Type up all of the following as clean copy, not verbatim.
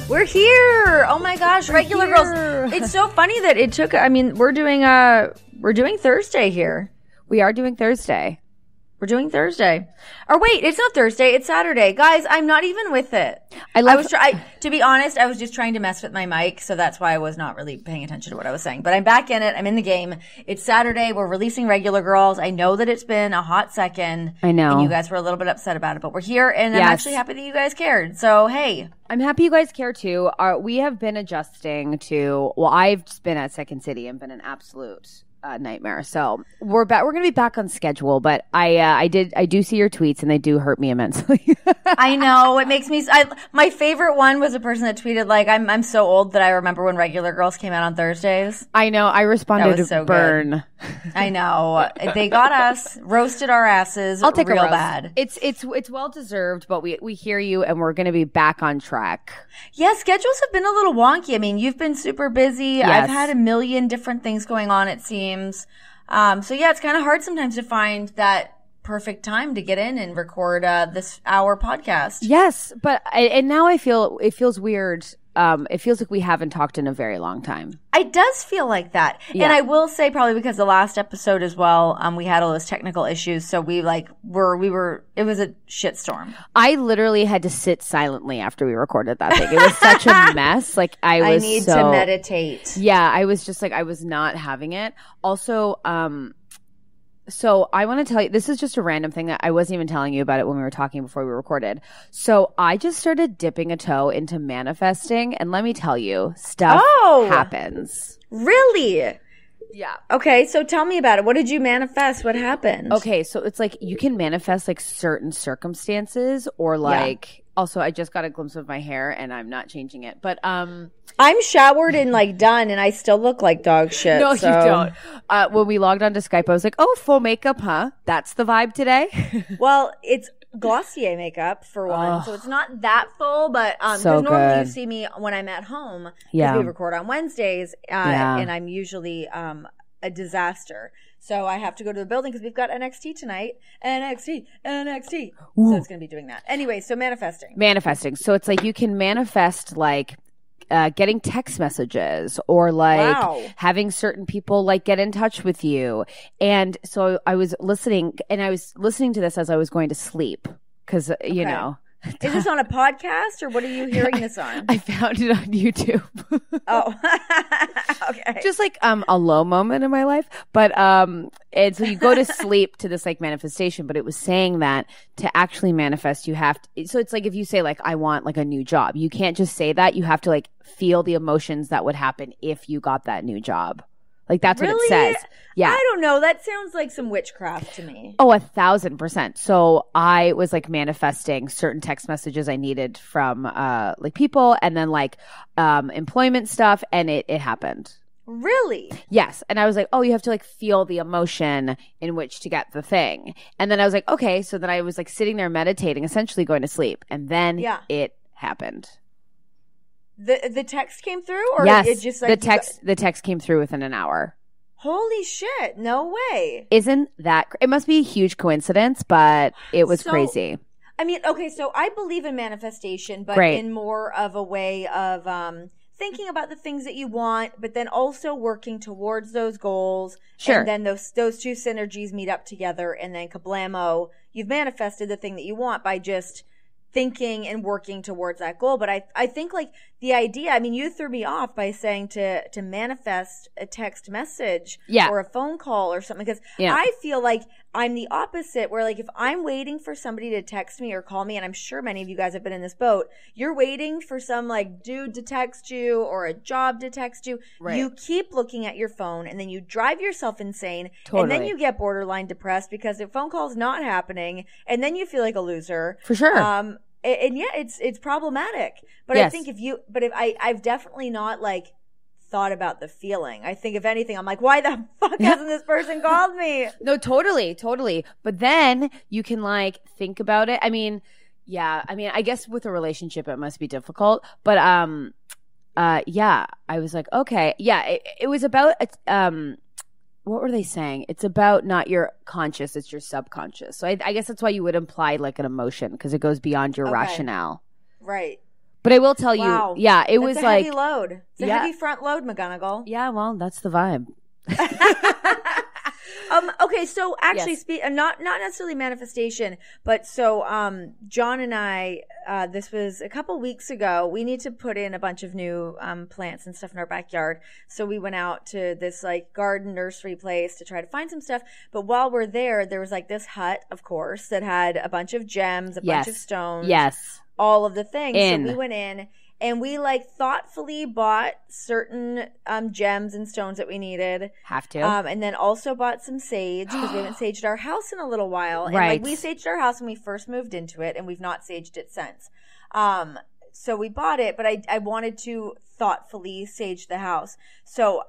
We're here. Oh my gosh, regular girls. It's so funny that it took. I mean, we're doing Thursday here. We are doing Thursday. We're doing Thursday. Or wait, it's not Thursday. It's Saturday. Guys, I'm not even with it. To be honest, I was just trying to mess with my mic, so that's why I was not really paying attention to what I was saying. But I'm back in it. I'm in the game. It's Saturday. We're releasing Regular Girls. I know that it's been a hot second. I know. And you guys were a little bit upset about it, but we're here, and I'm actually happy that you guys cared. So, hey. I'm happy you guys care, too. We have been adjusting to, well, I've just been at Second City and been an absolute nightmare. So we're back. We're going to be back on schedule, but I do see your tweets and they do hurt me immensely. I know. It makes me, my favorite one was a person that tweeted like, I'm so old that I remember when Regular Girls came out on Thursdays. I know. I responded to so burn. Good. I know. They got us, roasted our asses. I'll take real a roast. Bad. It's well deserved, but we hear you and we're going to be back on track. Yeah, schedules have been a little wonky. I mean, you've been super busy. Yes. I've had a million different things going on, it seems. So yeah, it's kind of hard sometimes to find that perfect time to get in and record this hour podcast. Yes, but and now it feels weird. It feels like we haven't talked in a very long time. It does feel like that. Yeah. And I will say probably because the last episode as well, we had all those technical issues. So we it was a shitstorm. I literally had to sit silently after we recorded that thing. It was such a mess. Like I need to meditate. Yeah. I was just like, I was not having it. Also, so I want to tell you, this is just a random thing that I wasn't even telling you about it when we were talking before we recorded. So I just started dipping a toe into manifesting, and let me tell you, stuff happens. Really? Yeah. Okay, so tell me about it. What did you manifest? What happened? Okay, so it's like you can manifest like certain circumstances or like also I just got a glimpse of my hair and I'm not changing it. But I'm showered and like done and I still look like dog shit. No, so. You don't. When we logged onto Skype, I was like, "Oh, full makeup, huh? That's the vibe today." Well, it's Glossier makeup for one, so it's not that full, but so normally you see me when I'm at home because we record on Wednesdays, and I'm usually a disaster. So I have to go to the building because we've got NXT tonight. NXT. Ooh. So it's going to be doing that. Anyway, so manifesting. So it's like you can manifest like getting text messages or like having certain people like get in touch with you. And so I was listening to this as I was going to sleep because, you know. Is this on a podcast or what are you hearing this on? I found it on YouTube. Oh, okay. Just like a low moment in my life. But and so you go to sleep to this like manifestation, but it was saying that to actually manifest, you have to. So it's like if you say like I want like a new job, you can't just say that. You have to like feel the emotions that would happen if you got that new job. Like that's what it says. Yeah. I don't know. That sounds like some witchcraft to me. Oh, 1,000%. So I was like manifesting certain text messages I needed from like people and then like employment stuff and it happened. Really? Yes. And I was like, oh, you have to like feel the emotion in which to get the thing. And then I was like, okay. So then I was like sitting there meditating, essentially going to sleep. And then it happened. The text came through, or yes, it just like the text came through within an hour. Holy shit! No way! Isn't that? It must be a huge coincidence, but it was crazy. I mean, okay, so I believe in manifestation, but in more of a way of thinking about the things that you want, but then also working towards those goals. Sure. And then those two synergies meet up together, and then kablamo! You've manifested the thing that you want by just thinking and working towards that goal. But I think like the idea, I mean, you threw me off by saying to manifest a text message or a phone call or something. Because I feel like I'm the opposite where like if I'm waiting for somebody to text me or call me, and I'm sure many of you guys have been in this boat, you're waiting for some like dude to text you or a job to text you. Right. You keep looking at your phone and then you drive yourself insane. Totally. And then you get borderline depressed because the phone call's not happening. And then you feel like a loser. For sure. And yeah, it's problematic. But I think I've definitely not like thought about the feeling. I think if anything, I'm like, why the fuck hasn't this person called me? No, totally. But then you can like think about it. I mean, I guess with a relationship, it must be difficult. But, I was like, okay. Yeah. It was about, what were they saying? It's about not your conscious, it's your subconscious. So I guess that's why you would imply like an emotion because it goes beyond your rationale. Right. But I will tell you, Wow. yeah, it That's was a like heavy load. It's a heavy front load, McGunnigle. Yeah, well, that's the vibe. Okay, so actually, not necessarily manifestation, but so John and I, this was a couple weeks ago. We need to put in a bunch of new plants and stuff in our backyard. So we went out to this like garden nursery place to try to find some stuff. But while we're there was like this hut, of course, that had a bunch of gems, a bunch of stones, all of the things. So we went in. And we like thoughtfully bought certain gems and stones that we needed. Have to. And then also bought some sage because we haven't saged our house in a little while. And Right. like we saged our house when we first moved into it, and we've not saged it since. So we bought it, but I wanted to thoughtfully sage the house. So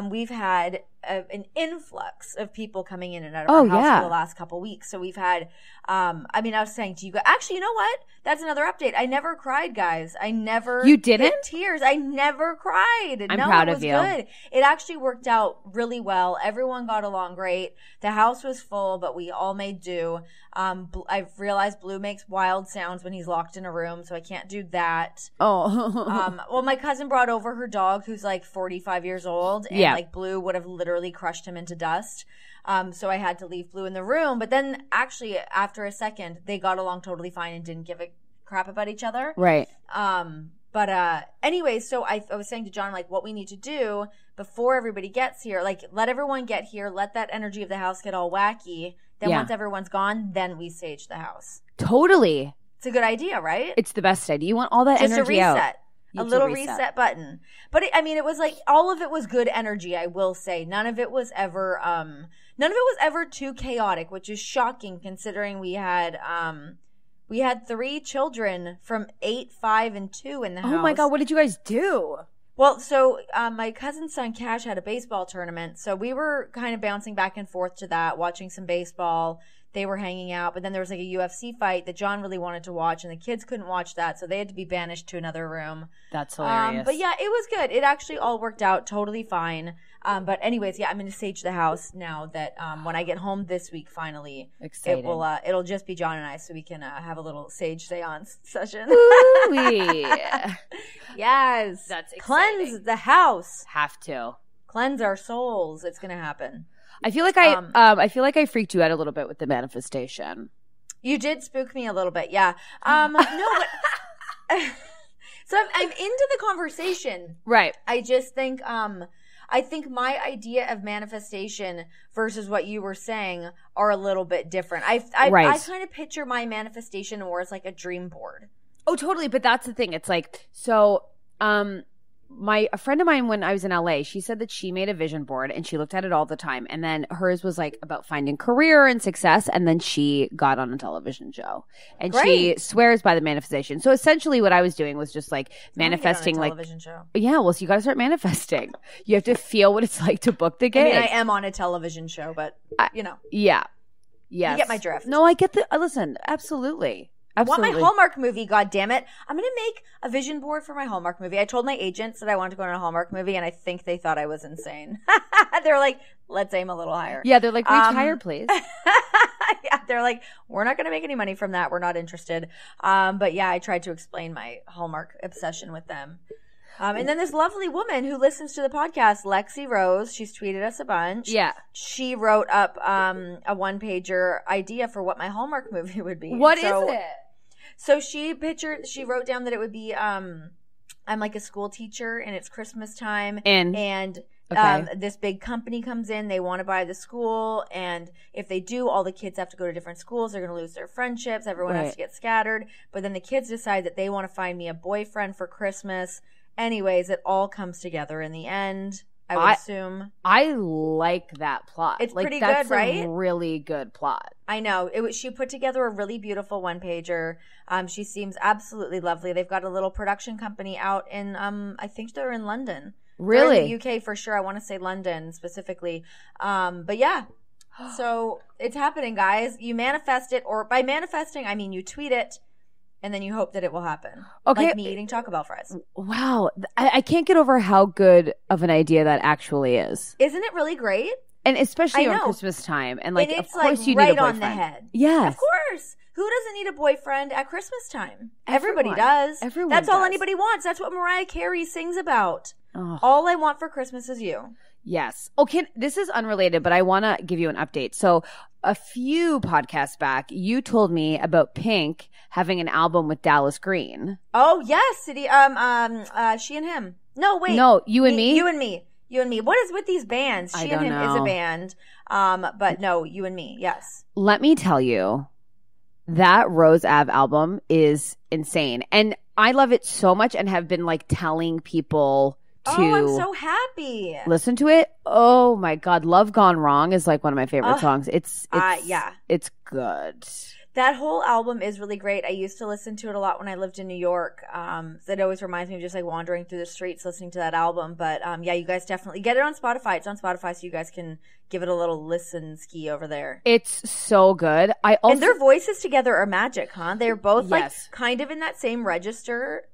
we've had an influx of people coming in and out of our house for the last couple weeks. So we've had, I was saying to you guys, actually, you know what? That's another update. I never cried, guys. I never. You didn't? hit tears. I never cried. I'm proud it was of you. Good. It actually worked out really well. Everyone got along great. The house was full, but we all made do. I've realized Blue makes wild sounds when he's locked in a room, so I can't do that. Oh. Well, my cousin brought over her dog who's like 45 years old, and like Blue would have literally crushed him into dust. So I had to leave Blue in the room. But then actually after a second, they got along totally fine and didn't give a crap about each other. Right. But anyway, so I was saying to John, like, what we need to do before everybody gets here, like, let everyone get here, let that energy of the house get all wacky. Then once everyone's gone, then we sage the house. Totally. It's a good idea, right? It's the best idea. You want all that just energy a reset. out. A little reset button. But it was like all of it was good energy, I will say. None of it was ever too chaotic, which is shocking considering we had 3 children from 8, 5, and 2 in the house. Oh my God, what did you guys do? Well, so my cousin's son Cash had a baseball tournament, so we were kind of bouncing back and forth to that, watching some baseball. They were hanging out, but then there was like a UFC fight that John really wanted to watch, and the kids couldn't watch that, so they had to be banished to another room. That's hilarious. But yeah, it was good. It actually all worked out totally fine. But anyways, yeah, I'm going to sage the house now that when I get home this week, finally, Exciting. It'll just be John and I, so we can have a little sage seance session. Ooh-wee. Yes, that's exciting. Cleanse the house. Have to Cleanse our souls. It's going to happen. I feel like I freaked you out a little bit with the manifestation. You did spook me a little bit, yeah. No, but so I'm into the conversation, right? I just think I think my idea of manifestation versus what you were saying are a little bit different. I kind of picture my manifestation more as like a dream board. Oh, totally. But that's the thing. It's like, so, a friend of mine when I was in LA, she said that she made a vision board and she looked at it all the time. And then hers was like about finding career and success. And then she got on a television show and she swears by the manifestation. So essentially what I was doing was just like manifesting, like, television show. Yeah. Well, so you got to start manifesting. You have to feel what it's like to book the gig. I mean, I am on a television show, but you know. Yeah. Yes. You get my drift. No, I get the, listen, absolutely. I want my Hallmark movie, goddammit. I'm going to make a vision board for my Hallmark movie. I told my agents that I wanted to go on a Hallmark movie, and I think they thought I was insane. They were like, let's aim a little higher. Yeah, they're like, reach higher, please. Yeah, they're like, we're not going to make any money from that. We're not interested. But yeah, I tried to explain my Hallmark obsession with them. And then this lovely woman who listens to the podcast, Lexi Rose, she's tweeted us a bunch. Yeah. She wrote up a one-pager idea for what my Hallmark movie would be. What is it? So she wrote down that it would be, I'm like a school teacher and it's Christmas time. And this big company comes in, they want to buy the school. And if they do, all the kids have to go to different schools. They're going to lose their friendships. Everyone has to get scattered. But then the kids decide that they want to find me a boyfriend for Christmas. Anyways, it all comes together in the end. I would assume. I like that plot. It's like, pretty that's good, right? A really good plot. I know. She put together a really beautiful one-pager. She seems absolutely lovely. They've got a little production company out in, I think they're in London. Really? They're in the UK for sure. I want to say London specifically. But yeah. So it's happening, guys. You manifest it, or by manifesting, I mean you tweet it. And then you hope that it will happen. Okay. Like me eating Taco Bell fries. Wow. I can't get over how good of an idea that actually is. Isn't it really great? And especially around Christmas time. And like, and it's of course like you right need a boyfriend. On the head. Yes. Of course. Who doesn't need a boyfriend at Christmas time? Everybody does. Everyone That's all does. anybody wants. That's what Mariah Carey sings about. Oh. All I want for Christmas is you. Yes. Okay, this is unrelated, but I want to give you an update. So a few podcasts back, you told me about Pink having an album with Dallas Green. Oh, yes. She and him. No, wait. No, You and Me? You and Me. You and Me. What is with these bands? She and Him is a band. But no, You and Me. Yes. Let me tell you, that Rose Ave album is insane. And I love it so much and have been like telling people to I'm so happy. listen to it. Oh my God. Love Gone Wrong is like one of my favorite songs. It's good. That whole album is really great. I used to listen to it a lot when I lived in New York. That always reminds me of just like wandering through the streets listening to that album. But yeah, you guys definitely get it on Spotify. It's on Spotify, so you guys can give it a little listen ski over there. It's so good. And their voices together are magic, huh? They're both like kind of in that same register.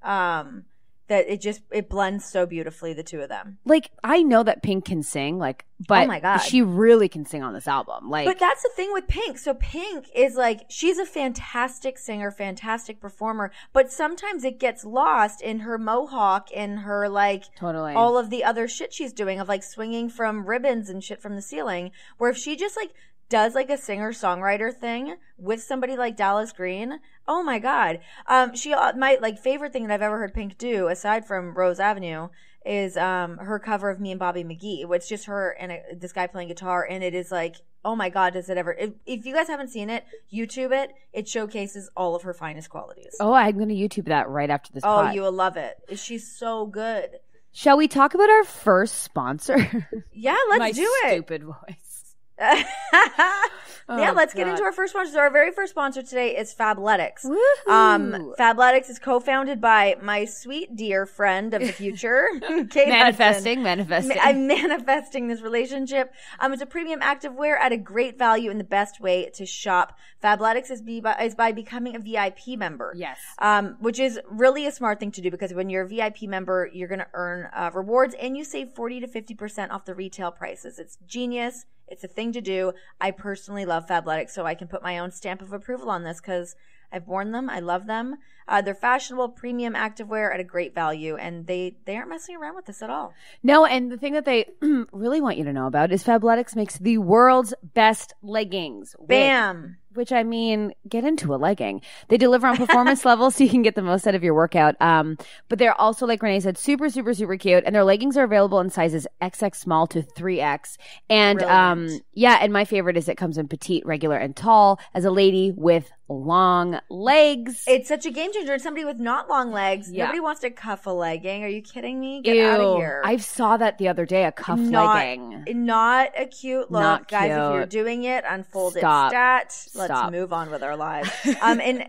That it blends so beautifully, the two of them. Like, I know that Pink can sing, like, but oh my God, she really can sing on this album. Like, but that's the thing with Pink. So Pink is like, she's a fantastic singer, fantastic performer, but sometimes it gets lost in her mohawk and her like totally all of the other shit she's doing of like swinging from ribbons and shit from the ceiling. Where if she just like does like a singer-songwriter thing with somebody like Dallas Green, oh my God. My like favorite thing that I've ever heard Pink do, aside from Rose Avenue, is her cover of Me and Bobby McGee. It's just her and this guy playing guitar, and it is like, oh my God, does it ever? If you guys haven't seen it, YouTube it. It showcases all of her finest qualities. Oh, I'm going to YouTube that right after this. Oh, you will love it. She's so good. Shall we talk about our first sponsor? Yeah, let's do it. My stupid voice. Yeah, let's get into our first sponsor. So our very first sponsor today is Fabletics. Fabletics is co-founded by my sweet dear friend of the future, Kate manifesting. I'm manifesting this relationship. It's a premium activewear at a great value and the best way to shop. Fabletics is by becoming a VIP member. Yes. Which is really a smart thing to do because when you're a VIP member, you're going to earn rewards and you save 40 to 50% off the retail prices. It's genius. It's a thing to do. I personally love Fabletics, so I can put my own stamp of approval on this because I've worn them. I love them. They're fashionable, premium activewear at a great value, and they aren't messing around with this at all. No, and the thing that they really want you to know about is Fabletics makes the world's best leggings. Bam! Which I mean, get into a legging. They deliver on performance levels so you can get the most out of your workout. But they're also, like Renee said, super, super, super cute. And their leggings are available in sizes XX small to 3X. And and my favorite is it comes in petite, regular, and tall as a lady with long legs. It's such a game changer. And somebody with not long legs, nobody wants to cuff a legging. Are you kidding me? Get out of here. I saw that the other day, a cuff legging. Not a cute look. Not guys, cute. If you're doing it, unfold it stat. Let's move on with our lives. And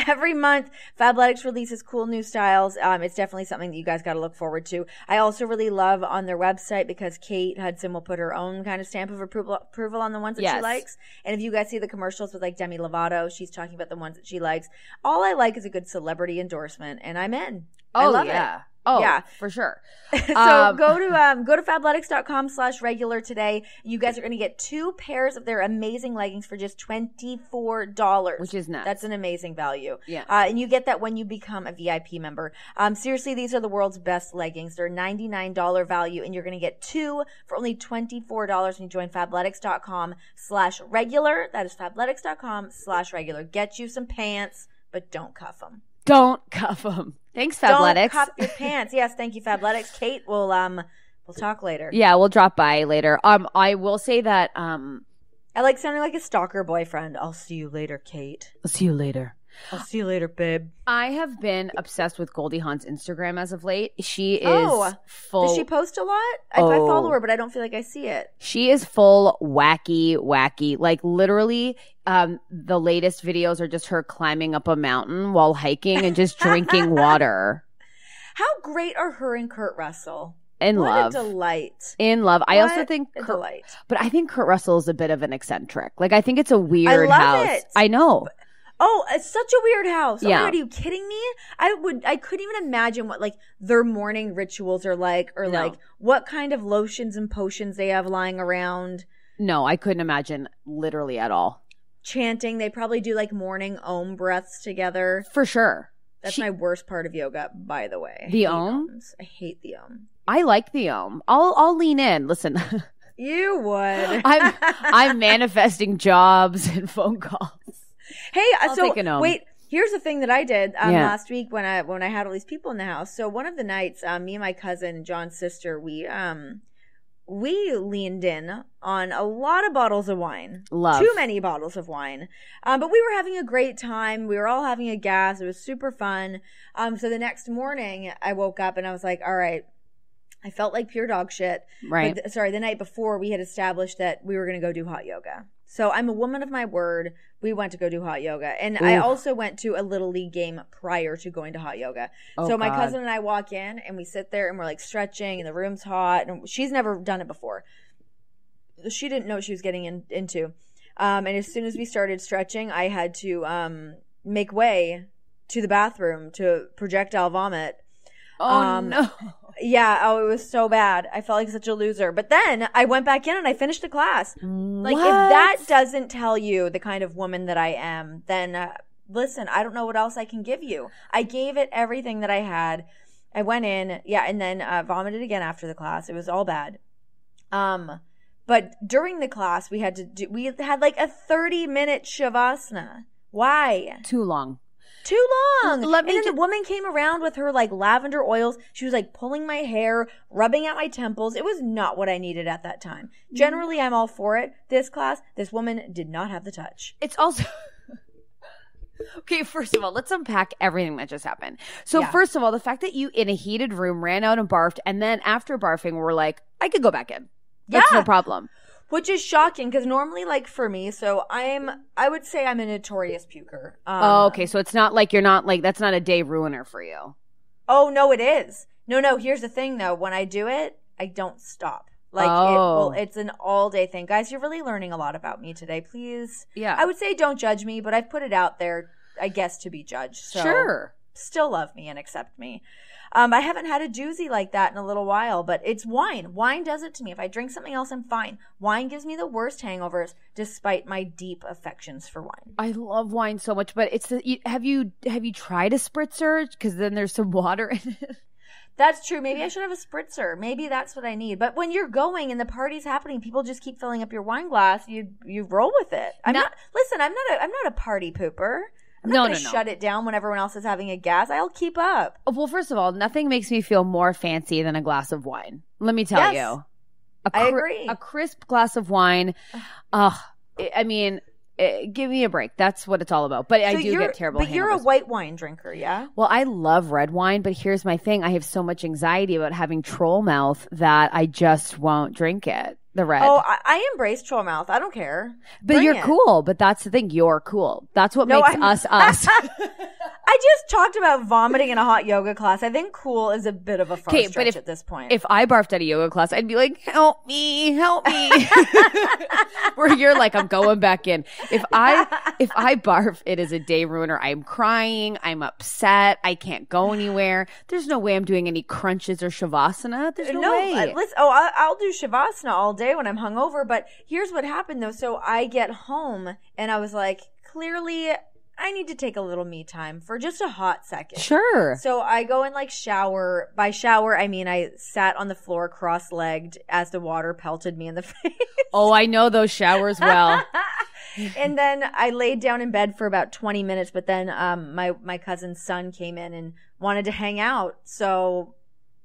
every month, Fabletics releases cool new styles. It's definitely something that you guys got to look forward to. I also really love on their website because Kate Hudson will put her own kind of stamp of approval on the ones that she likes. And if you guys see the commercials with like Demi Lovato, she's talking about the ones that she likes. All I like is a good celebrity endorsement, and I'm in. I love it. Oh, yeah, for sure. So go to fabletics.com/regular today. You guys are going to get 2 pairs of their amazing leggings for just $24, which is nuts. That's an amazing value. Yeah. And you get that when you become a VIP member. Seriously, these are the world's best leggings. They're $99 value, and you're going to get 2 for only $24 when you join fabletics.com/regular. That is fabletics.com/regular. Get you some pants, but don't cuff them. Don't cuff them. Thanks, Fabletics. Don't cuff your pants. Yes, thank you, Fabletics. Kate, we'll talk later. Yeah, we'll drop by later. I will say that I like sounding like a stalker boyfriend. I'll see you later, Kate. I'll see you later. I'll see you later, babe. I have been obsessed with Goldie Hawn's Instagram as of late. She is full. Does she post a lot? I follow her, but I don't feel like I see it. She is full wacky. Like literally, the latest videos are just her climbing up a mountain while hiking and just drinking water. How great are her and Kurt Russell? In love. What a delight. In love. I also think delight. But I think Kurt Russell is a bit of an eccentric. Like I think it's a weird house. It. I know. Oh, it's such a weird house. Yeah. Oh my God, are you kidding me? I couldn't even imagine what like their morning rituals are like, or like what kind of lotions and potions they have lying around. No, I couldn't imagine literally at all. chanting. They probably do like morning Om breaths together. For sure. That's my worst part of yoga, by the way. The Om? Ohms. I hate the Om. I like the Om. I'll lean in. Listen. You would. I'm manifesting jobs and phone calls. Hey, take an Om. Wait. Here's the thing that I did last week when I had all these people in the house. So one of the nights, me and my cousin, John's sister, we leaned in on a lot of bottles of wine. Love. Too many bottles of wine. But we were having a great time. We were all having a gas. It was super fun. So the next morning I woke up and I was like, all right, I felt like pure dog shit. Right. But, the night before we had established that we were going to go do hot yoga. So I'm a woman of my word. We went to go do hot yoga. And I also went to a little league game prior to going to hot yoga. Oh, so my God. cousin and I walk in and we sit there and we're like stretching and the room's hot. And she's never done it before. She didn't know what she was getting into. And as soon as we started stretching, I had to make way to the bathroom to projectile vomit. Oh, no. Yeah. Oh, it was so bad. I felt like such a loser. But then I went back in and I finished the class. Like, if that doesn't tell you the kind of woman that I am, then listen, I don't know what else I can give you. I gave it everything that I had. I went in, and then vomited again after the class. It was all bad. But during the class, we had like a 30-minute shavasana. Why? Too long. Too long. And then the woman came around with her like lavender oils. She was like pulling my hair, rubbing at my temples. It was not what I needed at that time. Generally, I'm all for it. This class, this woman did not have the touch. It's also... Okay, first of all, let's unpack everything that just happened. So first of all, the fact that you in a heated room ran out and barfed, and then after barfing were like, I could go back in. That's no problem. Which is shocking because normally, like for me, so I would say I'm a notorious puker. Okay. So it's not like you're not like, that's not a day ruiner for you. Oh, no, it is. No. Here's the thing though. When I do it, I don't stop. Like, it's an all day thing. Guys, you're really learning a lot about me today. Please. Yeah. I would say don't judge me, but I've put it out there, I guess, to be judged. So sure. Still love me and accept me. I haven't had a doozy like that in a little while, but it's wine. Wine does it to me. If I drink something else, I'm fine. Wine gives me the worst hangovers, despite my deep affections for wine. I love wine so much, but have you tried a spritzer? Because then there's some water in it. That's true. Maybe I should have a spritzer. Maybe that's what I need. But when you're going and the party's happening, people just keep filling up your wine glass. You roll with it. I'm not a party pooper. I'm not going to shut it down when everyone else is having a gas. I'll keep up. Well, first of all, nothing makes me feel more fancy than a glass of wine. Let me tell you. I agree. A crisp glass of wine. I mean, give me a break. That's what it's all about. But I do get terrible hangovers. But you're a white wine drinker, yeah? Well, I love red wine, but here's my thing. I have so much anxiety about having troll mouth that I just won't drink it. The red. Oh, I embrace troll mouth. I don't care. But you're cool. But that's the thing. You're cool. That's what makes us us. I just talked about vomiting in a hot yoga class. I think cool is a bit of a far stretch at this point. If I barfed at a yoga class, I'd be like, help me. Where you're like, I'm going back in. If I barf, it is a day ruiner. I'm crying. I'm upset. I can't go anywhere. There's no way I'm doing any crunches or shavasana. There's no way. Listen, I'll do shavasana all day when I'm hungover. But here's what happened though. So I get home and I was like, clearly I need to take a little me time for just a hot second. Sure. So I go and like shower. By shower, I mean I sat on the floor cross-legged as the water pelted me in the face. Oh, I know those showers well. And then I laid down in bed for about 20 minutes, but then my cousin's son came in and wanted to hang out. So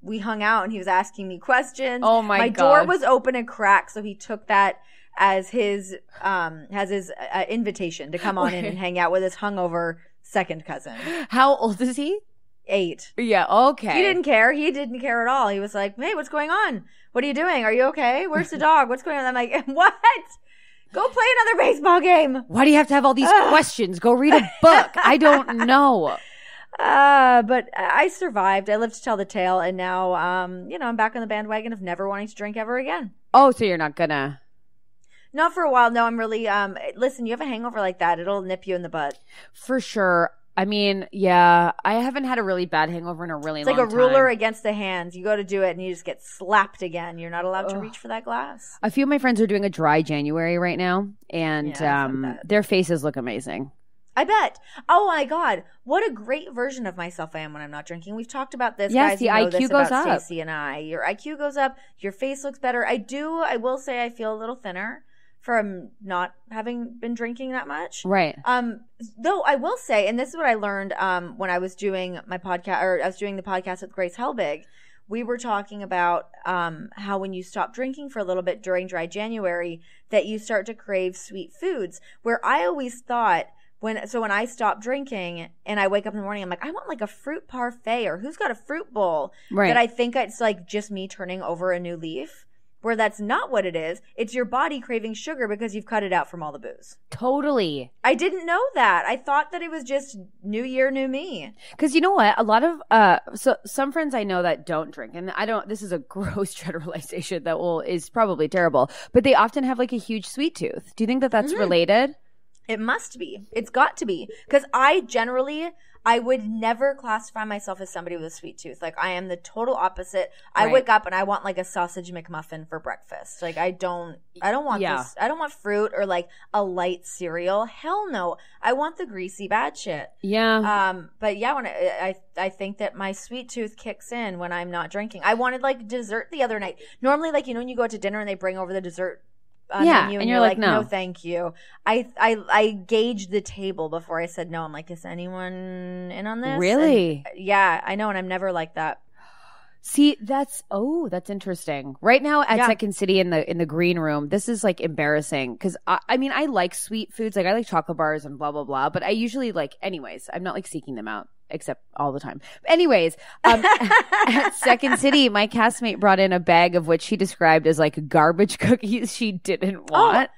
we hung out and he was asking me questions. Oh my God. My door was open and cracked, so he took that as his invitation to come on in and hang out with his hungover second cousin. How old is he? 8. Yeah, okay. He didn't care. He didn't care at all. He was like, hey, what's going on? What are you doing? Are you okay? Where's the dog? What's going on? I'm like, what? Go play another baseball game. Why do you have to have all these questions? Go read a book. I don't know. But I survived. I lived to tell the tale. And now, I'm back on the bandwagon of never wanting to drink ever again. Oh, so you're not gonna... Not for a while. No, I'm really, listen, you have a hangover like that, it'll nip you in the butt. For sure. I mean, yeah, I haven't had a really bad hangover in a really long time. It's like a ruler against the hands. You go to do it and you just get slapped again. You're not allowed to reach for that glass. A few of my friends are doing a dry January right now, and their faces look amazing. I bet. Oh my God. What a great version of myself I am when I'm not drinking. We've talked about this, yes, guys. the IQ goes up. Stacey and I. Your IQ goes up. Your face looks better. I will say I feel a little thinner from not having been drinking that much. Right. Though I will say, and this is what I learned when I was doing my podcast, or I was doing the podcast with Grace Helbig. We were talking about how when you stop drinking for a little bit during dry January, that you start to crave sweet foods. Where I always thought when I stop drinking and I wake up in the morning, I'm like, I want like a fruit parfait, or who's got a fruit bowl? Right. That I think it's like just me turning over a new leaf. Where that's not what it is. It's your body craving sugar because you've cut it out from all the booze. Totally. I didn't know that. I thought that it was just new year, new me. Because you know what? A lot of so some friends I know that don't drink, and I don't. This is a gross generalization that is probably terrible, but they often have like a huge sweet tooth. Do you think that that's related? It must be. It's got to be. Because I would never classify myself as somebody with a sweet tooth. Like, I am the total opposite. I wake up and I want like a sausage McMuffin for breakfast. Like, I don't want this. I don't want fruit or like a light cereal. Hell no. I want the greasy bad shit. Yeah. But yeah, when I think that my sweet tooth kicks in when I'm not drinking. I wanted like dessert the other night. Normally, like, when you go out to dinner and they bring over the dessert menu, and you're like, no, thank you. I gauged the table before I said no. I'm like, is anyone in on this? Really? And, yeah, I know, and I'm never like that. See, that's interesting. Right now at Second City in the green room, this is like embarrassing because I mean I like sweet foods, like I like chocolate bars and blah blah blah, but I usually anyways, I'm not like seeking them out except all the time. Anyways, at Second City, my castmate brought in a bag of what she described as like garbage cookies she didn't want.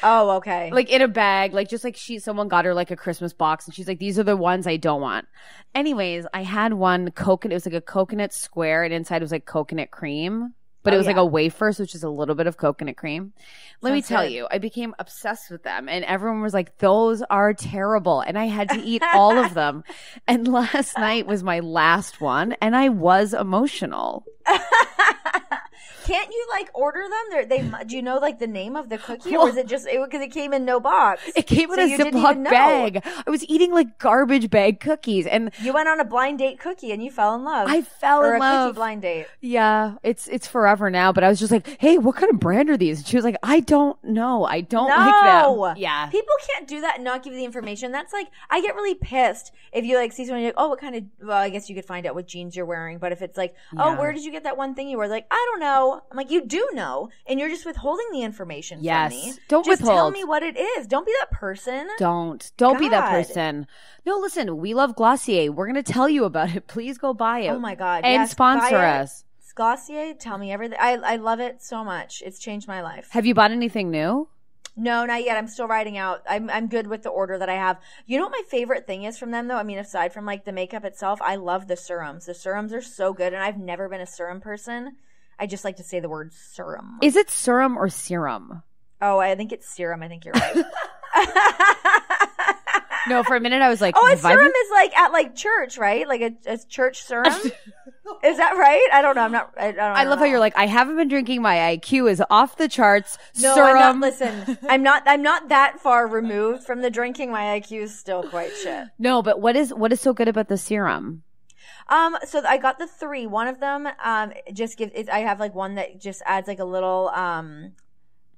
Oh, okay. Like in a bag, like just like someone got her like a Christmas box and she's like, these are the ones I don't want. Anyways, I had one coconut. It was like a coconut square and inside was like coconut cream, but it was like a wafer, so it's just a little bit of coconut cream. Let me tell you, I became obsessed with them and everyone was like, those are terrible. And I had to eat all of them. And last night was my last one and I was emotional. Can't you like order them? Do you know like the name of the cookie, or is it just because it came in no box? It came in a Ziploc bag. I was eating like garbage bag cookies, and you went on a blind date cookie, and you fell in love. I fell in love. Or a cookie blind date. Yeah, it's forever now. But I was just like, hey, what kind of brand are these? And she was like, I don't know. I don't like them. Yeah, people can't do that and not give you the information. That's like, I get really pissed if you like see someone, you're like, oh, what kind of? Well, I guess you could find out what jeans you're wearing. But if it's like, oh, where did you get that one thing you were? Like, I don't know. I'm like, you do know, and you're just withholding the information from me. Don't just withhold. Tell me what it is. Don't be that person. Don't be that person. No, listen, we love Glossier. We're going to tell you about it. Please go buy it. Oh my God. And sponsor us. Glossier, tell me everything. I love it so much. It's changed my life. Have you bought anything new? No, not yet. I'm still riding out. I'm good with the order that I have. You know what my favorite thing is from them, though? I mean, aside from like the makeup itself, I love the serums. The serums are so good, and I've never been a serum person. I just like to say the word serum. Is it serum or serum? Oh, I think it's serum. I think you're right. No, for a minute I was like, oh, a serum is like at like church, right? Like a church serum. Is that right? I don't know. I love how you're like, I haven't been drinking. My IQ is off the charts. No, serum. I'm not. Listen, I'm not that far removed from the drinking. My IQ is still quite shit. No, but what is so good about the serum? So I got the 3. One of them, just gives, I have like one that just adds like a little,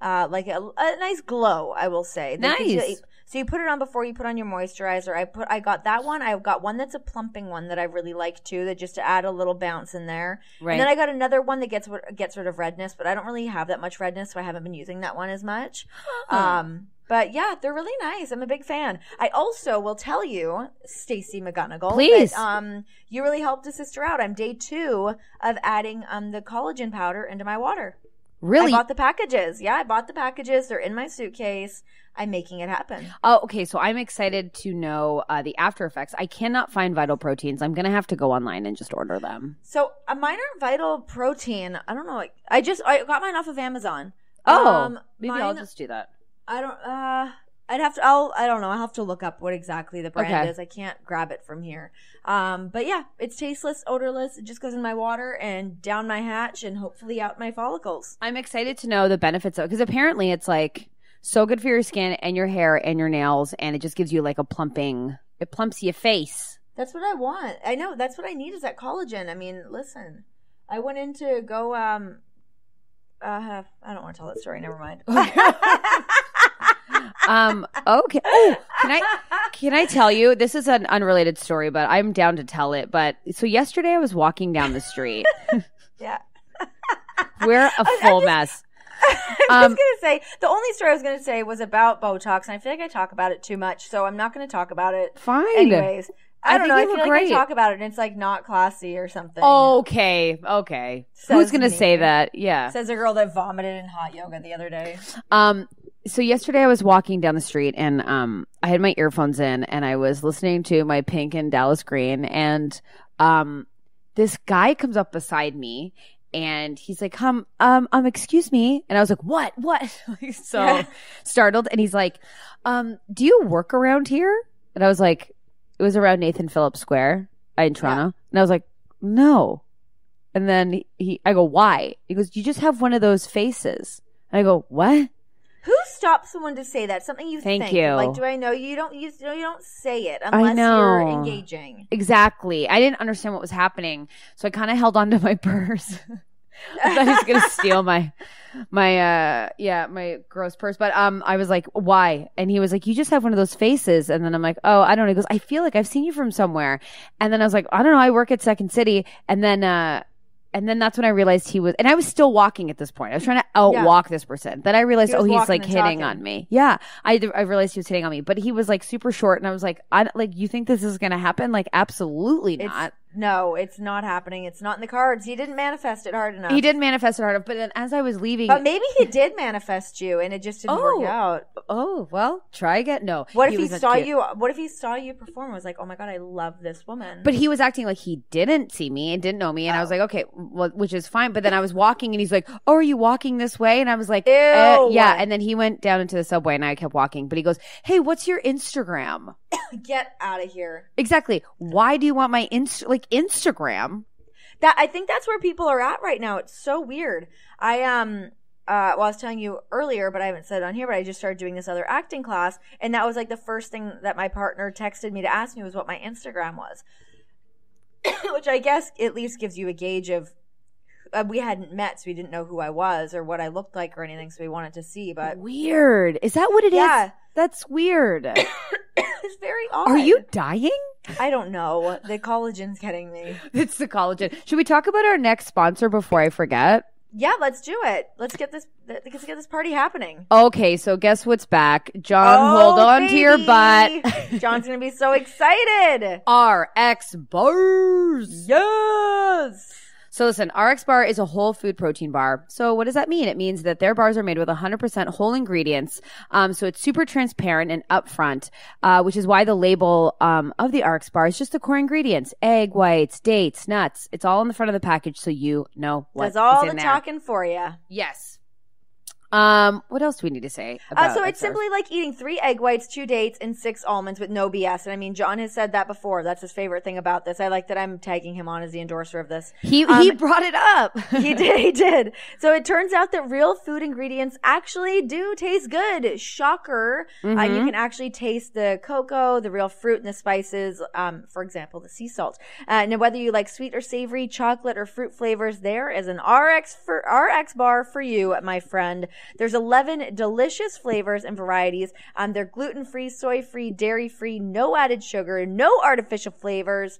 like a nice glow, I will say. Nice. So you put it on before you put on your moisturizer. I got that one. I've got one that's a plumping one that I really like too, that just to add a little bounce in there. Right. And then I got another one that gets rid of redness, but I don't really have that much redness, so I haven't been using that one as much. But yeah, they're really nice. I'm a big fan. I also will tell you, Stacey McGunnigle, please, that, you really helped a sister out. I'm day 2 of adding the collagen powder into my water. Really? I bought the packages. Yeah, I bought the packages. They're in my suitcase. I'm making it happen. Oh, okay. So I'm excited to know the after effects. I cannot find Vital Proteins. I'm going to have to go online and just order them. So mine aren't Vital Protein. I don't know. I got mine off of Amazon. Oh, maybe I'll just do that. I don't, I don't know. I'll have to look up what exactly the brand Okay. is. I can't grab it from here. But yeah, it's tasteless, odorless. It just goes in my water and down my hatch and hopefully out my follicles. I'm excited to know the benefits of it because apparently it's like so good for your skin and your hair and your nails, and it just gives you like a plumping. It plumps your face. That's what I want. I know. That's what I need is that collagen. I mean, listen, I went in to go, I don't want to tell that story. Never mind. Okay. Oh, can I tell you? This is an unrelated story, but I'm down to tell it. But so yesterday I was walking down the street. Yeah. We're a full mess. I'm just going to say, the only story I was going to say was about Botox, and I feel like I talk about it too much, so I'm not going to talk about it. Fine. Anyways. I don't know. I think you feel look like great. I talk about it, and it's like not classy or something. Okay. Who's going to me. say that? Yeah. Says a girl that vomited in hot yoga the other day. So yesterday I was walking down the street and I had my earphones in and I was listening to my Pink and Dallas Green, and this guy comes up beside me and he's like, excuse me. And I was like, what? Like, so startled. And he's like, do you work around here? And I was like, it was around Nathan Phillips Square in Toronto. Yeah. And I was like, no. And then I go, why? He goes, you just have one of those faces. And I go, what? Who stops someone to say that? Something you think. Thank you. Like, do I know you don't say it unless you're engaging. Exactly. I didn't understand what was happening. So I kind of held on to my purse. I thought he was going to steal my gross purse. But I was like, why? And he was like, you just have one of those faces. And then I'm like, oh, I don't know. He goes, I feel like I've seen you from somewhere. And then I was like, I don't know. I work at Second City. And then that's when I realized he was, and I was still walking at this point. I was trying to outwalk this person. Then I realized, he's like hitting on me. Yeah. I realized he was hitting on me, but he was like super short. And I was like, you think this is going to happen? Like, absolutely not. No, it's not happening. It's not in the cards. He didn't manifest it hard enough. He didn't manifest it hard enough. But then as I was leaving. But maybe he did manifest you and it just didn't work out. Oh, well, try again. No. What if he saw you? What if he saw you perform and was like, oh my God, I love this woman. But he was acting like he didn't see me and didn't know me. And I was like, okay, well, which is fine. But then I was walking and he's like, oh, are you walking this way? And I was like, yeah. And then he went down into the subway and I kept walking. But he goes, hey, what's your Instagram? Get out of here. Exactly. Why do you want my Instagram? I think that's where people are at right now. It's so weird. I was telling you earlier, but I haven't said it on here, but I just started doing this other acting class, and that was like the first thing that my partner texted me to ask me was what my Instagram was. Which I guess at least gives you a gauge of we hadn't met, so we didn't know who I was or what I looked like or anything, so we wanted to see. But weird. Is that what it is? That's weird. It's very odd. Are you dying? I don't know. The collagen's getting me. It's the collagen. Should we talk about our next sponsor before I forget? Yeah, let's do it. Let's get this party happening. Okay, so guess what's back? John, hold on to your butt. John's going to be so excited. RX bars. Yes. So listen, RX Bar is a whole food protein bar. So what does that mean? It means that their bars are made with 100% whole ingredients. So it's super transparent and upfront, which is why the label of the RX Bar is just the core ingredients: egg whites, dates, nuts. It's all on the front of the package, so you know what's in there. Does all the talking for you. Yes. What else do we need to say about so it's simply like eating 3 egg whites, 2 dates, and 6 almonds with no BS. And I mean, John has said that before. That's his favorite thing about this. I like that I'm tagging him on as the endorser of this. He brought it up. He did. So it turns out that real food ingredients actually do taste good. Shocker. Mm-hmm. You can actually taste the cocoa, the real fruit, and the spices. For example, the sea salt. Now, whether you like sweet or savory, chocolate or fruit flavors, there is an RX bar for you, my friend. There's 11 delicious flavors and varieties. They're gluten-free, soy-free, dairy-free, no added sugar, no artificial flavors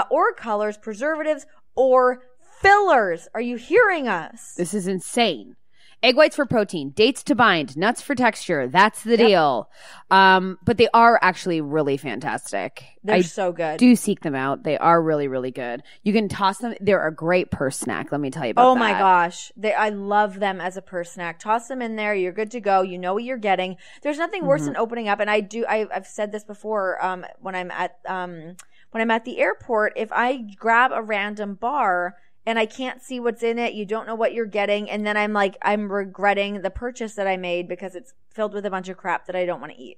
or colors, preservatives, or fillers. Are you hearing us? This is insane. Egg whites for protein, dates to bind, nuts for texture. That's the deal. But they are actually really fantastic. They're so good. Do seek them out. They are really, really good. You can toss them. They're a great purse snack. Let me tell you about that. Oh my gosh. I love them as a purse snack. Toss them in there. You're good to go. You know what you're getting. There's nothing worse than opening up. And I've said this before, when I'm at the airport, if I grab a random bar and I can't see what's in it, you don't know what you're getting, and then I'm regretting the purchase that I made because it's filled with a bunch of crap that I don't want to eat.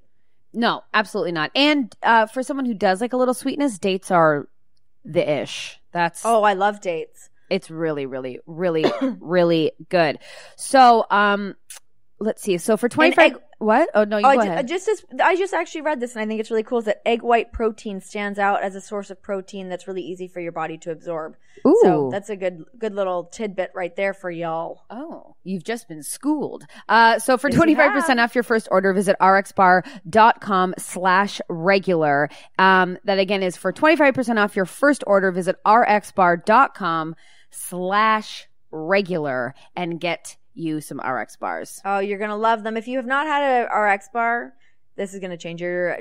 No, absolutely not. And for someone who does like a little sweetness, dates are the ish. Oh, I love dates. It's really, really, really, really good. So, let's see. So for 25, what? Oh no, you go ahead. I just actually read this, and I think it's really cool. Is that egg white protein stands out as a source of protein that's really easy for your body to absorb. Ooh. So that's a good little tidbit right there for y'all. Oh, you've just been schooled. So for 25% off your first order, visit rxbar.com/regular. That again is for 25% off your first order, visit rxbar.com/regular and get you some RX bars. Oh, you're gonna love them. If you have not had a RX bar, this is gonna change your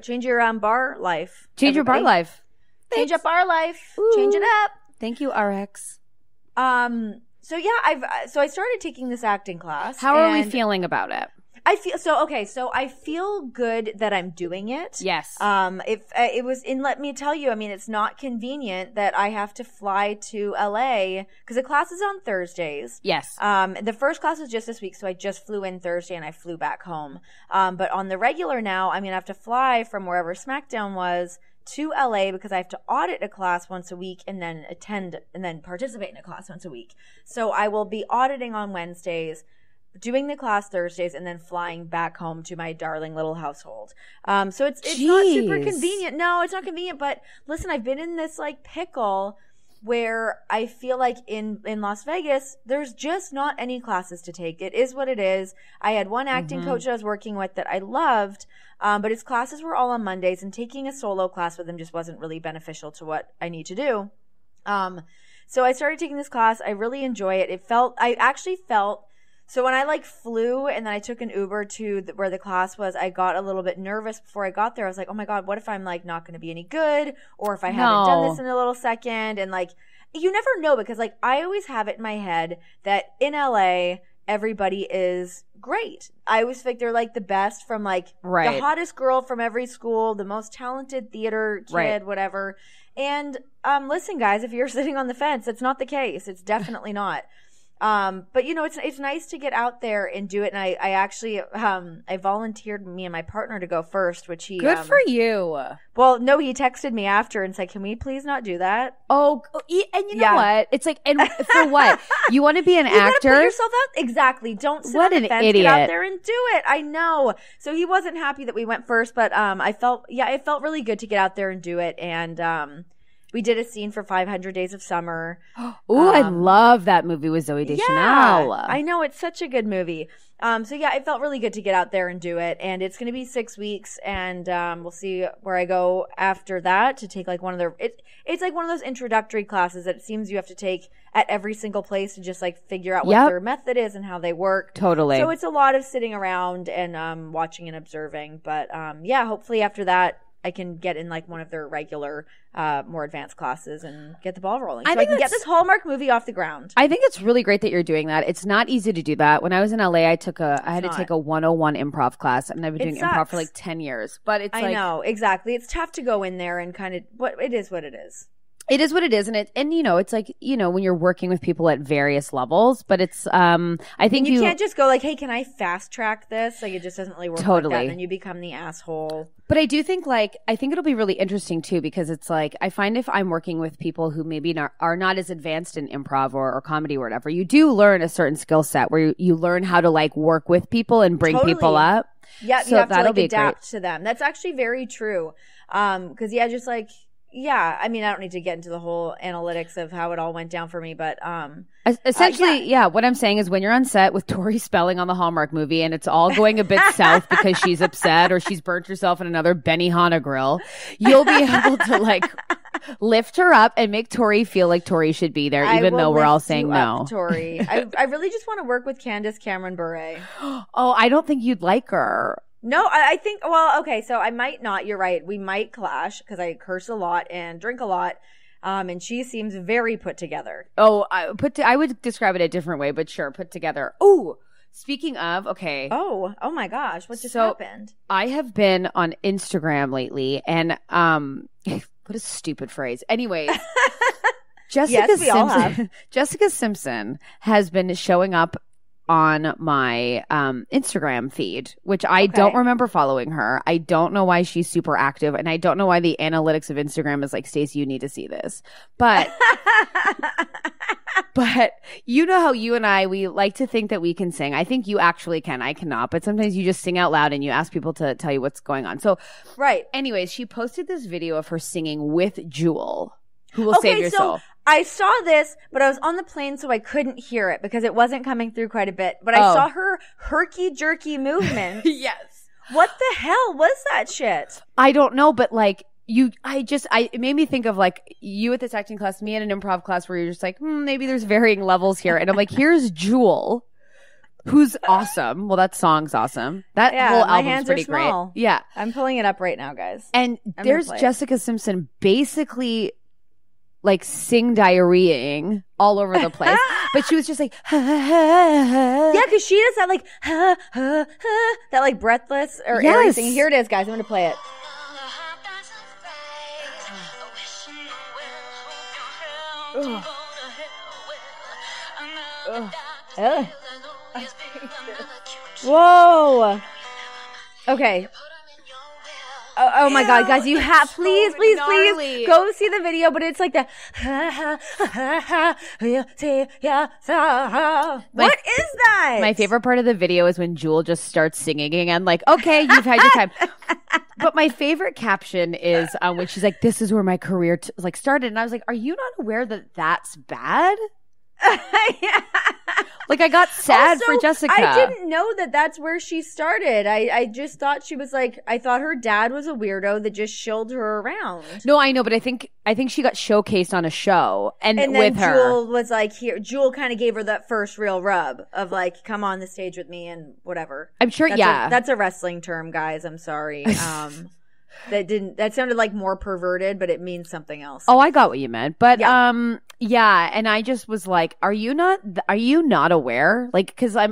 bar life. Change your bar life. Change up our life. Ooh. Change it up. Thank you, RX. So yeah, I started taking this acting class. How are we feeling about it? I feel good that I'm doing it. Yes. It was, and let me tell you, I mean, it's not convenient that I have to fly to LA because the class is on Thursdays. Yes. The first class was just this week, so I just flew in Thursday and I flew back home. But on the regular now, I mean, I have to fly from wherever SmackDown was to LA because I have to audit a class once a week and then attend and then participate in a class once a week. So I will be auditing on Wednesdays, doing the class Thursdays, and then flying back home to my darling little household. So it's not super convenient. No, it's not convenient. But listen, I've been in this like pickle where I feel like in Las Vegas, there's just not any classes to take. It is what it is. I had one acting coach that I was working with that I loved, but his classes were all on Mondays, and taking a solo class with him just wasn't really beneficial to what I need to do. So I started taking this class. I really enjoy it. I actually felt, so when I like flew and then I took an Uber to where the class was, I got a little bit nervous before I got there. I was like, oh my God, what if I'm like not going to be any good? Or if I haven't done this in a little second? And like, you never know, because like I always have it in my head that in LA, everybody is great. I always think they're like the best, from like the hottest girl from every school, the most talented theater kid, whatever. And listen, guys, if you're sitting on the fence, that's not the case. It's definitely not. But you know, it's nice to get out there and do it. And I actually, I volunteered me and my partner to go first, which he, good for you. Well, no, he texted me after and said, can we please not do that? Oh, and you know what? It's like, and for what? You want to be an actor? Put yourself out. Exactly. Don't sit on the fence. Idiot. Get out there and do it. I know. So he wasn't happy that we went first, but, it felt really good to get out there and do it. And, we did a scene for 500 Days of Summer. Ooh, I love that movie with Zooey Deschanel. I know. It's such a good movie. So yeah, it felt really good to get out there and do it. And it's going to be 6 weeks. And we'll see where I go after that to take like one of their, it's like one of those introductory classes that it seems you have to take at every single place to just like figure out what their method is and how they work. Totally. So it's a lot of sitting around and watching and observing. But yeah, hopefully after that, I can get in like one of their regular, more advanced classes and get the ball rolling. So I can get this Hallmark movie off the ground. I think it's really great that you're doing that. It's not easy to do that. When I was in LA, I had to take a 101 improv class, and I've been doing improv for like 10 years. But it's I know, exactly. It's tough to go in there and kind of, it is what it is. It is what it is, and you know, it's like, you know, when you're working with people at various levels, but it's I think you can't just go like, hey, can I fast track this? Like, it just doesn't really work like that, and then you become the asshole. But I do think I think it'll be really interesting too, because it's like, I find if I'm working with people who maybe are not as advanced in improv or comedy or whatever, you do learn a certain skill set where you learn how to like work with people and bring people up. Yeah, so you have to like adapt to them. That's actually very true. Because just like, yeah, I mean, I don't need to get into the whole analytics of how it all went down for me, but essentially, what I'm saying is when you're on set with Tori Spelling on the Hallmark movie and it's all going a bit south because she's upset or she's burnt herself in another Benihana grill, you'll be able to like lift her up and make Tori feel like Tori should be there, even though we're all saying no. Tori, I really just want to work with Candace Cameron Bure. Oh, I don't think you'd like her. No, I think, well, okay, so I might not. You're right. We might clash because I curse a lot and drink a lot. And she seems very put together. Oh, I would describe it a different way, but sure, put together. Oh, speaking of, okay. Oh my gosh. What just happened? I have been on Instagram lately and, what a stupid phrase. Anyways. Jessica Simpson has been showing up on my Instagram feed, which I don't remember following her. I don't know why she's super active, and I don't know why the analytics of Instagram is like, Stacey, you need to see this. But but you know how you and I, we like to think that we can sing. I think you actually can. I cannot. But sometimes you just sing out loud and you ask people to tell you what's going on. So anyways, she posted this video of her singing with Jewel, who will save your soul. I saw this, but I was on the plane, so I couldn't hear it because it wasn't coming through quite a bit. But I saw her herky-jerky movements. Yes. What the hell was that shit? I don't know, but like, it made me think of like you at this acting class, me at an improv class where you're just like, maybe there's varying levels here. And I'm like, here's Jewel, who's awesome. Well, that song's awesome. That whole album's pretty great. Yeah. I'm pulling it up right now, guys. And there's Jessica Simpson basically like sing diarrheaing all over the place. But she was just like, yeah, because she does that like, that like breathless or airy thing. Here it is, guys. I'm going to play it. Whoa. Okay. Oh my God, guys, you have, please go see the video, but it's like the, what is that? My favorite part of the video is when Jewel just starts singing again, like, okay, you've had your time. But my favorite caption is when she's like, this is where my career started. And I was like, are you not aware that that's bad? Like, I got sad for Jessica. I didn't know that that's where she started. I just thought she was like, I thought her dad was a weirdo that just shilled her around. No, I know, but I think she got showcased on a show and then with her. Jewel was like, here. Jewel kind of gave her that first real rub of like, come on the stage with me and whatever. I'm sure, that's a wrestling term, guys. I'm sorry. That sounded like more perverted, but it means something else. Oh, I got what you meant. But yeah, and I just was like, are you not aware? Like, cuz I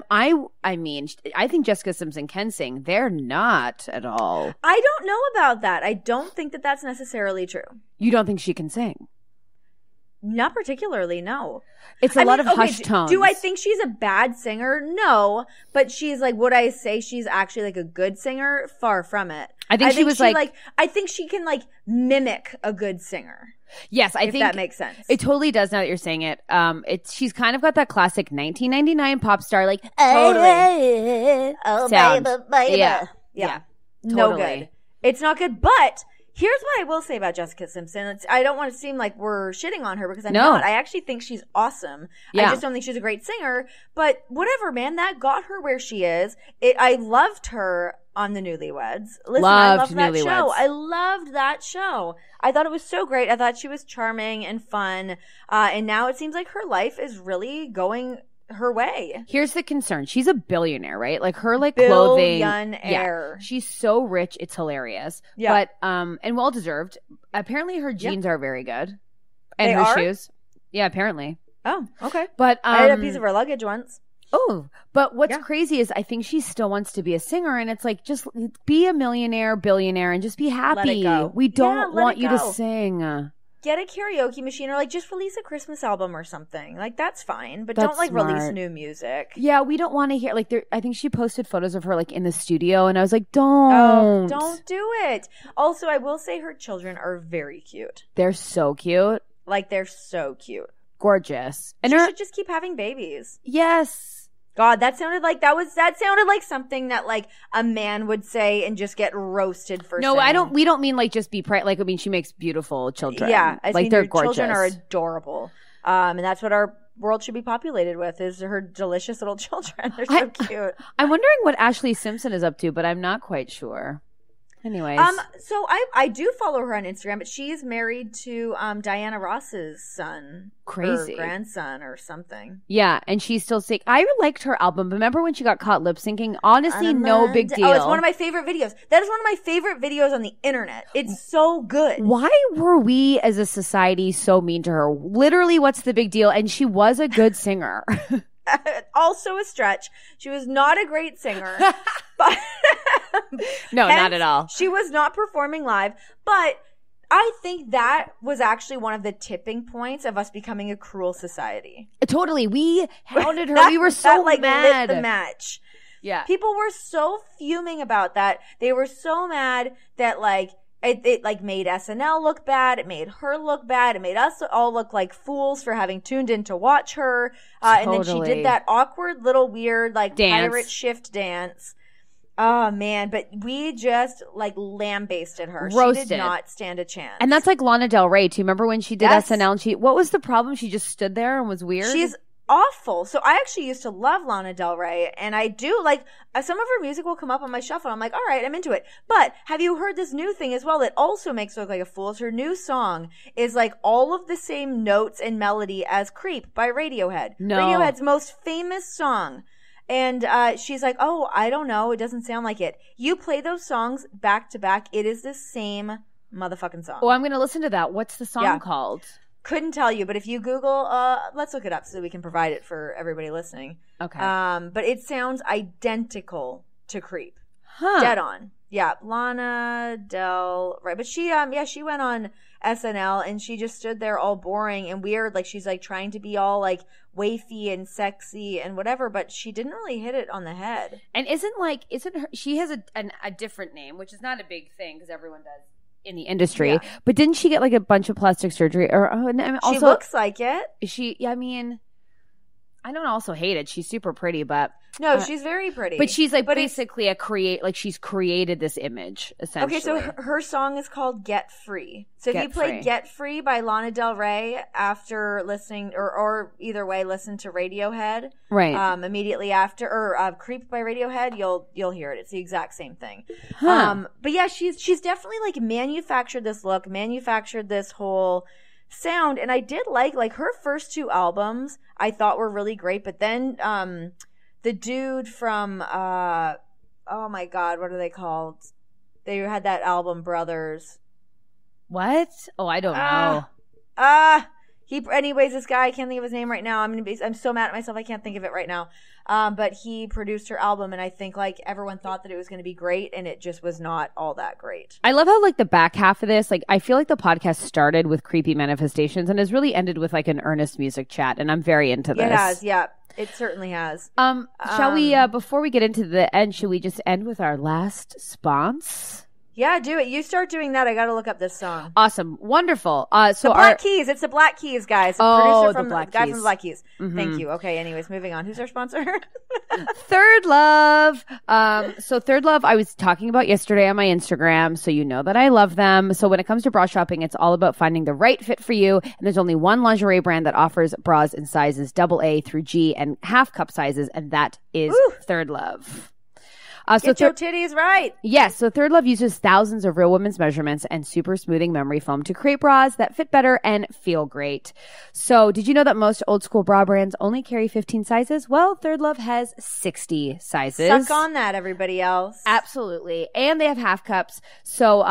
mean, I think Jessica Simpson can sing. They're not at all. I don't know about that. I don't think that that's necessarily true. You don't think she can sing? Not particularly, no. It's a lot of hush tones. Do I think she's a bad singer? No. But she's like, would I say she's actually like a good singer? Far from it. I think I think she can like mimic a good singer. Yes, I think that makes sense. It totally does now that you're saying it. She's kind of got that classic 1999 pop star like totally sound. Baby. Yeah. Totally. No good. It's not good, but here's what I will say about Jessica Simpson. I don't want to seem like we're shitting on her because I'm not. I actually think she's awesome. Yeah. I just don't think she's a great singer. But whatever, man. That got her where she is. I loved her on the Newlyweds. Listen, I loved that show. I loved that show. I thought it was so great. I thought she was charming and fun. And now it seems like her life is really going her way. Here's the concern. She's a billionaire, right? Like her clothing. Billionaire. Yeah, she's so rich, it's hilarious. Yeah. But and well deserved. Apparently her jeans are very good. And her shoes. Yeah, apparently. Oh, okay. But I had a piece of her luggage once. Oh, but what's crazy is I think she still wants to be a singer, and it's like, just be a millionaire, billionaire, and just be happy. Let it go. We don't want you to sing. Get a karaoke machine, or like just release a Christmas album or something. Like that's fine, but don't like release new music. Yeah, we don't want to hear like I think she posted photos of her like in the studio, and I was like, don't do it. Also, I will say her children are very cute. They're so cute. Like they're so cute, gorgeous, and she should just keep having babies. Yes. God, that sounded like something that like a man would say and just get roasted for. No, saying. we don't mean like just be like, I mean, she makes beautiful children. Yeah, like they're gorgeous. Children are adorable. And that's what our world should be populated with, is her delicious little children. They're so cute. I'm wondering what Ashley Simpson is up to, but I'm not quite sure. Anyways. So I do follow her on Instagram, but she's married to Diana Ross's son. Crazy. Or grandson or something. Yeah, and she's still sick. I liked her album. Remember when she got caught lip syncing? Honestly, no big deal. Oh, it's one of my favorite videos. That is one of my favorite videos on the internet. It's so good. Why were we as a society so mean to her? Literally, what's the big deal? And she was a good singer. Also a stretch. She was not a great singer. But no, not at all. She was not performing live, but I think that was actually one of the tipping points of us becoming a cruel society. Totally. We hounded her. We were so mad. Lit the match. Yeah. People were so fuming about that. They were so mad that like it like made SNL look bad. It made her look bad. It made us all look like fools for having tuned in to watch her. And then she did that awkward little weird like pirate shift dance. Oh man, but we just like lambasted her. Roasted. She did not stand a chance. And that's like Lana Del Rey too. Remember when she did SNL and what was the problem? She just stood there and was weird? She's awful. So I actually used to love Lana Del Rey, and I do like some of her music will come up on my shuffle. I'm like, all right, I'm into it. But have you heard this new thing as well that also makes her look like a fool? Her new song is like all of the same notes and melody as Creep by Radiohead. No. Radiohead's most famous song. And she's like, oh, I don't know. It doesn't sound like it. You play those songs back to back. It is the same motherfucking song. Oh, I'm going to listen to that. What's the song called? Couldn't tell you, but if you Google, let's look it up so we can provide it for everybody listening. Okay. But it sounds identical to Creep. Huh. Dead on. Yeah, Lana Del Rey. But she went on SNL and she just stood there all boring and weird. Like she's like trying to be all like wafy and sexy and whatever, but she didn't really hit it on the head. And isn't her, she has a different name, which is not a big thing because everyone does in the industry. Yeah. But didn't she get like a bunch of plastic surgery? Or also, she looks like it. I mean, I don't also hate it. She's super pretty, but no, she's very pretty. But she's like basically she's created this image essentially. Okay, so her song is called "Get Free." So if you play "Get Free" by Lana Del Rey after listening, or either way, listen to Radiohead, right? Immediately after, or "Creep" by Radiohead, you'll hear it. It's the exact same thing. Huh. But yeah, she's definitely like manufactured this look, manufactured this whole sound, and I did like her first two albums I thought were really great, but then the dude from oh my god, what are they called? They had that album Brothers. What? Oh, I don't know. Anyways, this guy, I can't think of his name right now. I'm so mad at myself I can't think of it right now. But he produced her album, and I think like everyone thought that it was going to be great, and it just was not all that great. I love how like the back half of this, like I feel like the podcast started with creepy manifestations and has really ended with like an earnest music chat, and I'm very into this. It has, yeah. It certainly has. Shall we, before we get into the end, should we just end with our last sponsor? Yeah, do it. You start doing that. I got to look up this song. Awesome. Wonderful. So the Black Keys. It's the Black Keys, guys. The guy from the Black Keys. Mm-hmm. Thank you. Okay, anyways, moving on. Who's our sponsor? Third Love. So Third Love, I was talking about yesterday on my Instagram, so you know that I love them. So when it comes to bra shopping, it's all about finding the right fit for you. And there's only one lingerie brand that offers bras in sizes AA through G and half cup sizes, and that is Third Love. Get your titties right. Yes. So Third Love uses thousands of real women's measurements and super smoothing memory foam to create bras that fit better and feel great. So did you know that most old school bra brands only carry 15 sizes? Well, Third Love has 60 sizes. Suck on that, everybody else. Absolutely. And they have half cups. So,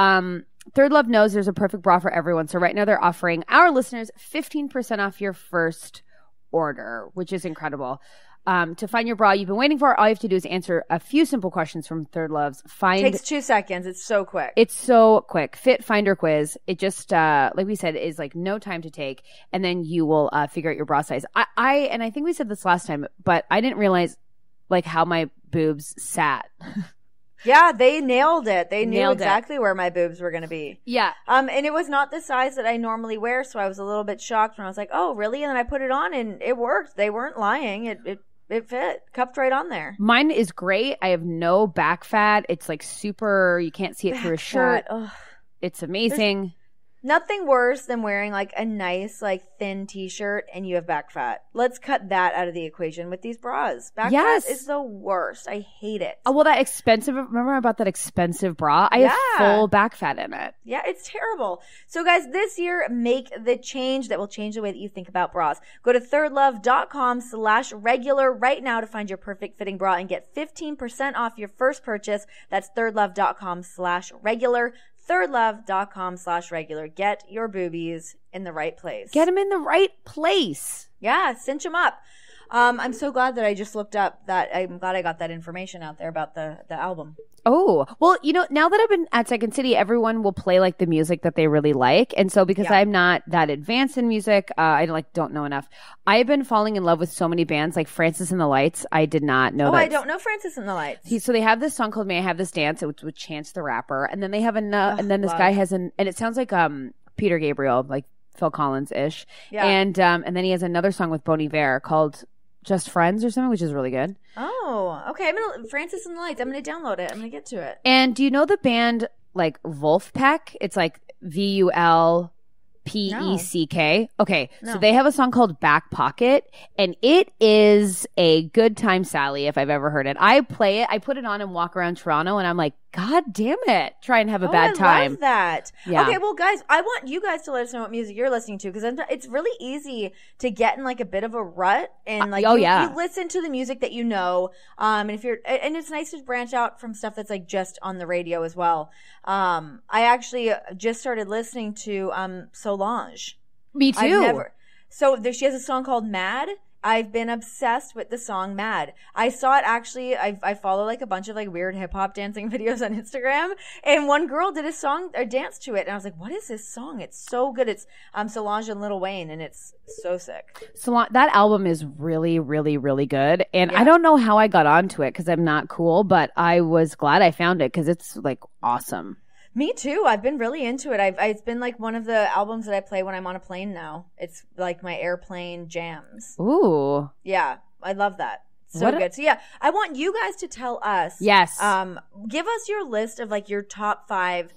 Third Love knows there's a perfect bra for everyone. So right now they're offering our listeners 15% off your first order, which is incredible. To find your bra you've been waiting for, all you have to do is answer a few simple questions from Third Love's Takes 2 seconds. It's so quick. It's so quick. Fit Finder quiz. It just, like we said, is like no time to take, and then you will figure out your bra size. I think we said this last time, but I didn't realize like how my boobs sat. Yeah, they nailed it. They knew exactly where my boobs were going to be. Yeah. And it was not the size that I normally wear, so I was a little bit shocked when I was like, oh, really? And then I put it on and it worked. They weren't lying. It fit. Cupped right on there. Mine is great. I have no back fat. It's like super, you can't see it through a shirt. It's amazing. Nothing worse than wearing like a nice, like thin t-shirt and you have back fat. Let's cut that out of the equation with these bras. Back fat is the worst. I hate it. Oh, well, that expensive, remember about that expensive bra? I have full back fat in it. Yeah, it's terrible. So guys, this year, make the change that will change the way that you think about bras. Go to thirdlove.com/regular right now to find your perfect fitting bra and get 15% off your first purchase. That's thirdlove.com/regular. thirdlove.com/regular. Get your boobies in the right place. Get them in the right place. Yeah, cinch them up. I'm so glad that I just looked up that. I'm glad I got that information out there about the album. Oh, well, now that I've been at Second City, everyone will play like the music that they really like. And so because I'm not that advanced in music, I don't know enough. I've been falling in love with so many bands like Francis and the Lights. I did not know that. Oh, I don't know Francis and the Lights. So they have this song called May I Have This Dance, which with Chance the Rapper. And then they have and then this guy has and it sounds like Peter Gabriel, like Phil Collins-ish. Yeah. And then he has another song with Bon Iver called Just Friends or something, which is really good. Oh, okay. Francis and the Lights. I'm gonna download it. I'm gonna get to it. And do you know the band like Wolfpack? It's like VULPECK. No. Okay, no. So they have a song called Back Pocket, and it is a good time, Sally, if I've ever heard it. I play it, I put it on and walk around Toronto, and I'm like, God damn it, try and have a bad time. I love that. Yeah. Okay, well, guys, I want you guys to let us know what music you're listening to, because it's really easy to get in like a bit of a rut, and like you listen to the music that you know, and it's nice to branch out from stuff that's like just on the radio as well. I actually just started listening to Solange. Me too. She has a song called Mad. I've been obsessed with the song Mad. I saw it actually. I follow like a bunch of like weird hip hop dancing videos on Instagram, and one girl did a song or dance to it, and I was like, "What is this song? It's so good." It's Solange and Lil Wayne, and it's so sick. That album is really, really, really good, and I don't know how I got onto it because I'm not cool, but I was glad I found it because it's like awesome. Me too. I've been really into it. It's been like one of the albums that I play when I'm on a plane now. It's like my airplane jams. Ooh. Yeah. I love that. So good. So yeah, I want you guys to tell us. Yes. Give us your list of like your top 5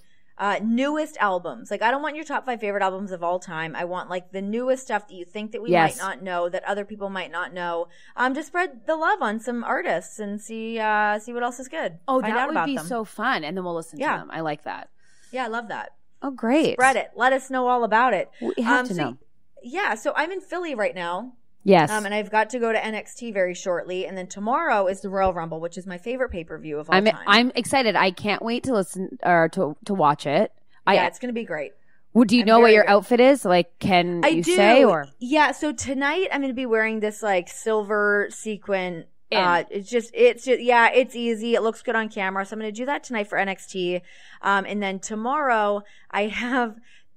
newest albums. Like I don't want your top 5 favorite albums of all time. I want like the newest stuff that you think that we might not know, that other people might not know. To spread the love on some artists and see what else is good. Oh, that would be so fun. And then we'll listen to them. I like that. Yeah, I love that. Oh, great. Spread it. Let us know all about it. We have to know. Yeah, so I'm in Philly right now. Yes. And I've got to go to NXT very shortly. And then tomorrow is the Royal Rumble, which is my favorite pay-per-view of all time. I'm excited. I can't wait to listen or to watch it. It's going to be great. Well, do you know what your outfit is? Like, can you say? Or yeah, so tonight I'm going to be wearing this like silver sequin. It's easy. It looks good on camera. So I'm going to do that tonight for NXT. And then tomorrow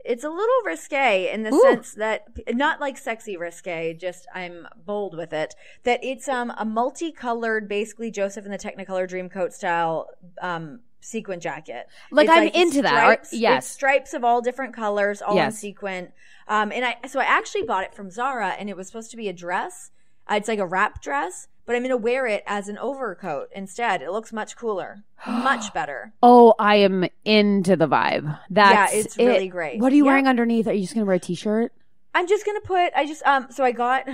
it's a little risque in the sense that, not like sexy risque, just I'm bold with it, that it's a multicolored, basically Joseph and the Technicolor Dreamcoat style sequin jacket. Like I'm into that. Yes. It's stripes of all different colors, all in sequin. So I actually bought it from Zara, and it was supposed to be a dress. It's like a wrap dress, but I'm going to wear it as an overcoat instead. It looks much cooler, much better. Oh, I am into the vibe. It's really great. What are you wearing underneath? Are you just going to wear a t-shirt? I'm just going to put, so I got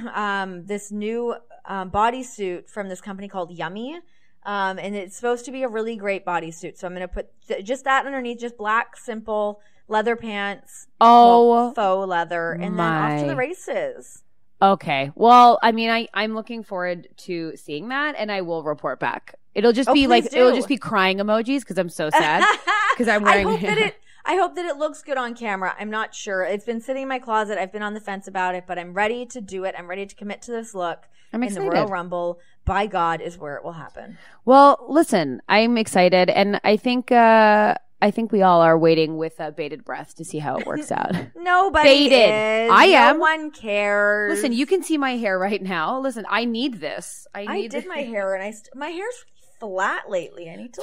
this new bodysuit from this company called Yummy. And it's supposed to be a really great bodysuit. So I'm going to put just that underneath, just black, simple leather pants. Oh, faux leather. And then off to the races. Okay. Well, I mean, I'm looking forward to seeing that, and I will report back. It'll just be it'll just be crying emojis because I'm so sad because I'm wearing. I hope that it looks good on camera. I'm not sure. It's been sitting in my closet. I've been on the fence about it, but I'm ready to do it. I'm ready to commit to this look. I'm excited. And the Royal Rumble, by God, is where it will happen. Well, listen, I'm excited, and I think we all are waiting with bated breath to see how it works out. Nobody is. I am. No one cares. Listen, you can see my hair right now. Listen, I need this. I did my hair, and my hair's flat lately. I need to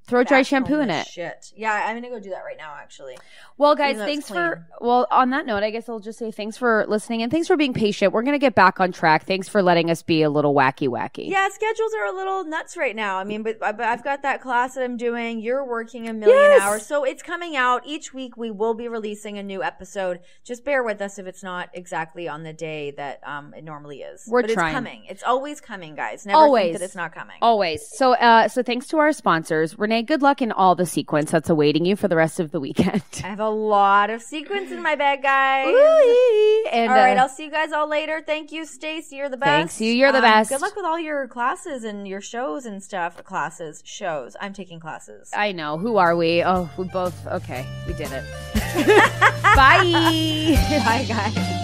throw dry shampoo in it. Shit. Yeah, I'm gonna go do that right now, actually. Well, guys, on that note, I guess I'll just say thanks for listening and thanks for being patient. We're gonna get back on track. Thanks for letting us be a little wacky. Yeah, schedules are a little nuts right now. I mean, but I've got that class that I'm doing. You're working 1,000,000 hours, so it's coming out each week. We will be releasing a new episode. Just bear with us if it's not exactly on the day that it normally is. But trying. It's coming. It's always coming, guys. Never think that it's not coming. Always. So thanks to our sponsors, Renee. Good luck in all the sequence that's awaiting you for the rest of the weekend. I have a lot of sequins in my bag, guys. And, all right, I'll see you guys all later. Thank you, Stacey. You're the best. Thanks you. You're the best. Good luck with all your classes and your shows and stuff. Shows. I'm taking classes. I know. Who are we? Oh, we both. Okay, we did it. Bye. Bye, guys.